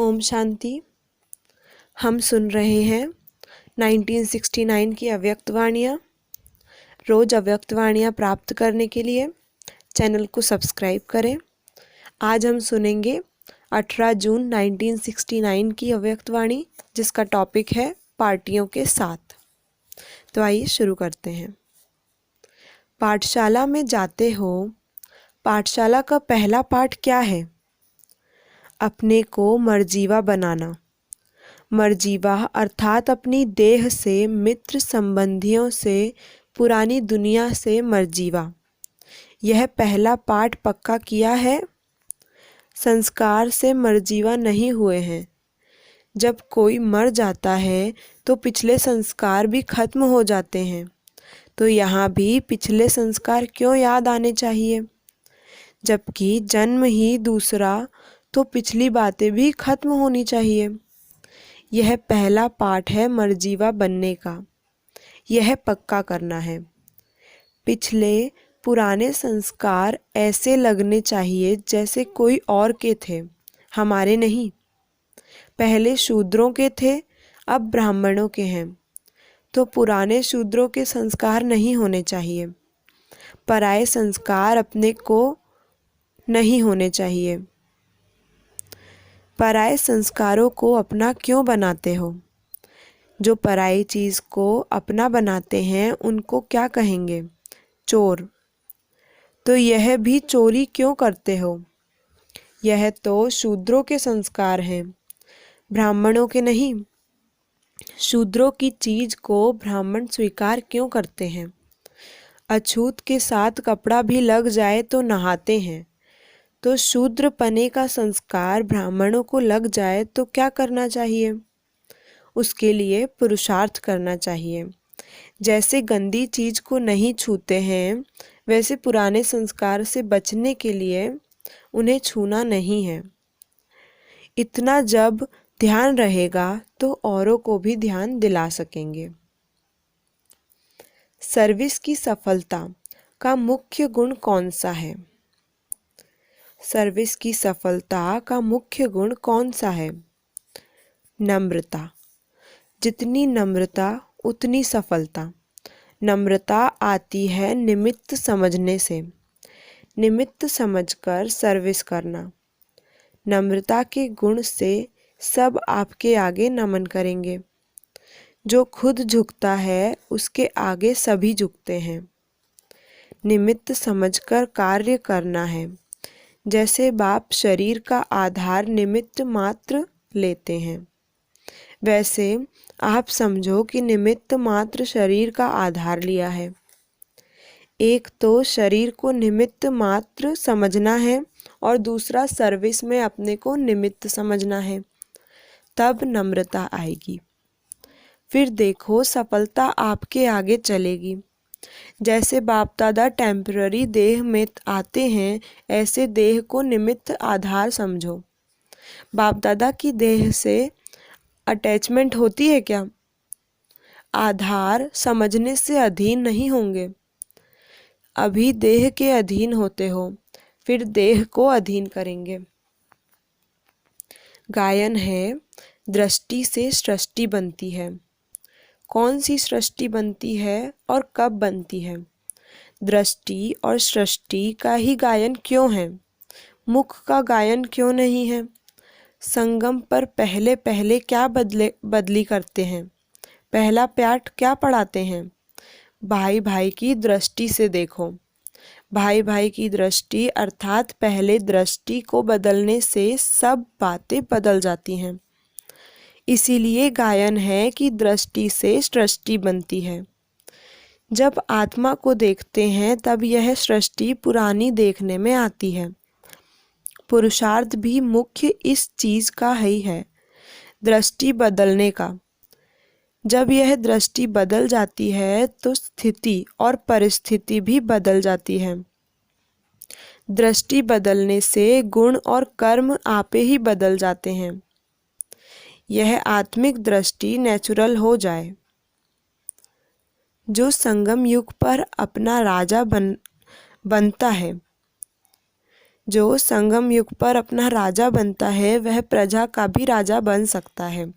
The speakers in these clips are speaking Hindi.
ओम शांति। हम सुन रहे हैं 1969 की अव्यक्तवाणियाँ। रोज़ अव्यक्तवाणियाँ प्राप्त करने के लिए चैनल को सब्सक्राइब करें। आज हम सुनेंगे 18 जून 1969 की अव्यक्तवाणी, जिसका टॉपिक है पार्टियों के साथ। तो आइए शुरू करते हैं। पाठशाला में जाते हो। पाठशाला का पहला पाठ क्या है? अपने को मर्जीवा बनाना। मर्जीवा अर्थात अपनी देह से, मित्र संबंधियों से, पुरानी दुनिया से मर्जीवा। यह पहला पाठ पक्का किया है। संस्कार से मर्जीवा नहीं हुए हैं। जब कोई मर जाता है तो पिछले संस्कार भी खत्म हो जाते हैं। तो यहाँ भी पिछले संस्कार क्यों याद आने चाहिए? जबकि जन्म ही दूसरा, तो पिछली बातें भी खत्म होनी चाहिए। यह पहला पाठ है मर्जीवा बनने का। यह पक्का करना है। पिछले पुराने संस्कार ऐसे लगने चाहिए जैसे कोई और के थे, हमारे नहीं। पहले शूद्रों के थे, अब ब्राह्मणों के हैं। तो पुराने शूद्रों के संस्कार नहीं होने चाहिए। पराये संस्कार अपने को नहीं होने चाहिए। पराये संस्कारों को अपना क्यों बनाते हो? जो पराई चीज़ को अपना बनाते हैं उनको क्या कहेंगे? चोर। तो यह भी चोरी क्यों करते हो? यह तो शूद्रों के संस्कार हैं, ब्राह्मणों के नहीं। शूद्रों की चीज़ को ब्राह्मण स्वीकार क्यों करते हैं? अछूत के साथ कपड़ा भी लग जाए तो नहाते हैं। तो शूद्रपने का संस्कार ब्राह्मणों को लग जाए तो क्या करना चाहिए? उसके लिए पुरुषार्थ करना चाहिए। जैसे गंदी चीज़ को नहीं छूते हैं, वैसे पुराने संस्कार से बचने के लिए उन्हें छूना नहीं है। इतना जब ध्यान रहेगा तो औरों को भी ध्यान दिला सकेंगे। सर्विस की सफलता का मुख्य गुण कौन सा है? सर्विस की सफलता का मुख्य गुण कौन सा है? नम्रता। जितनी नम्रता उतनी सफलता। नम्रता आती है निमित्त समझने से। निमित्त समझकर सर्विस करना। नम्रता के गुण से सब आपके आगे नमन करेंगे। जो खुद झुकता है उसके आगे सभी झुकते हैं। निमित्त समझकर कार्य करना है। जैसे बाप शरीर का आधार निमित्त मात्र लेते हैं, वैसे आप समझो कि निमित्त मात्र शरीर का आधार लिया है। एक तो शरीर को निमित्त मात्र समझना है और दूसरा सर्विस में अपने को निमित्त समझना है। तब नम्रता आएगी। फिर देखो सफलता आपके आगे चलेगी। जैसे बाप दादा टेम्पररी देह में आते हैं, ऐसे देह को निमित्त आधार समझो। बाप दादा की देह से अटैचमेंट होती है क्या? आधार समझने से अधीन नहीं होंगे। अभी देह के अधीन होते हो, फिर देह को अधीन करेंगे। गायन है, दृष्टि से सृष्टि बनती है। कौन सी सृष्टि बनती है और कब बनती है? दृष्टि और सृष्टि का ही गायन क्यों है? मुख का गायन क्यों नहीं है? संगम पर पहले पहले क्या बदली करते हैं? पहला पाठ क्या पढ़ाते हैं? भाई भाई की दृष्टि से देखो। भाई भाई की दृष्टि अर्थात पहले दृष्टि को बदलने से सब बातें बदल जाती हैं। इसीलिए गायन है कि दृष्टि से सृष्टि बनती है। जब आत्मा को देखते हैं तब यह सृष्टि पुरानी देखने में आती है। पुरुषार्थ भी मुख्य इस चीज़ का ही है, दृष्टि बदलने का। जब यह दृष्टि बदल जाती है तो स्थिति और परिस्थिति भी बदल जाती है। दृष्टि बदलने से गुण और कर्म आपे ही बदल जाते हैं। यह आत्मिक दृष्टि नेचुरल हो जाए। जो संगम युग पर अपना राजा बनता है, जो संगम युग पर अपना राजा बनता है वह प्रजा का भी राजा बन सकता है।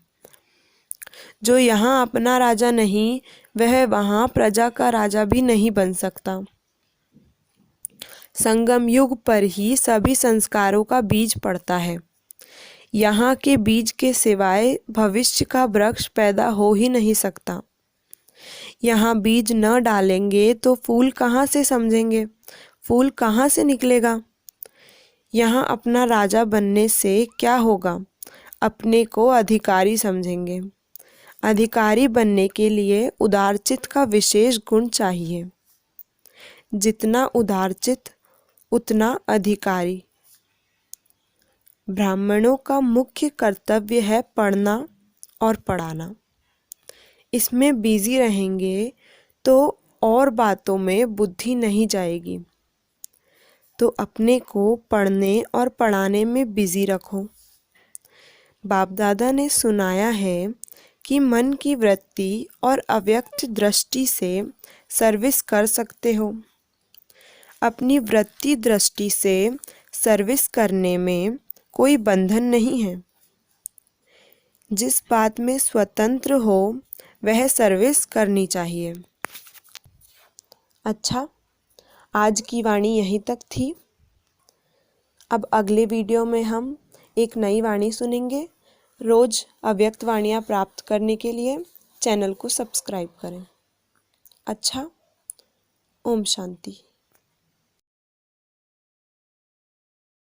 जो यहाँ अपना राजा नहीं वह वहाँ प्रजा का राजा भी नहीं बन सकता। संगम युग पर ही सभी संस्कारों का बीज पड़ता है। यहाँ के बीज के सिवाय भविष्य का वृक्ष पैदा हो ही नहीं सकता। यहाँ बीज न डालेंगे तो फूल कहाँ से समझेंगे, फूल कहाँ से निकलेगा। यहाँ अपना राजा बनने से क्या होगा, अपने को अधिकारी समझेंगे। अधिकारी बनने के लिए उदारचित्त का विशेष गुण चाहिए। जितना उदारचित्त उतना अधिकारी। ब्राह्मणों का मुख्य कर्तव्य है पढ़ना और पढ़ाना। इसमें बिजी रहेंगे तो और बातों में बुद्धि नहीं जाएगी। तो अपने को पढ़ने और पढ़ाने में बिजी रखो। बाप दादा ने सुनाया है कि मन की वृत्ति और अव्यक्त दृष्टि से सर्विस कर सकते हो। अपनी वृत्ति दृष्टि से सर्विस करने में कोई बंधन नहीं है। जिस बात में स्वतंत्र हो वह सर्विस करनी चाहिए। अच्छा, आज की वाणी यहीं तक थी। अब अगले वीडियो में हम एक नई वाणी सुनेंगे। रोज़ अव्यक्त वाणियाँ प्राप्त करने के लिए चैनल को सब्सक्राइब करें। अच्छा, ओम शांति।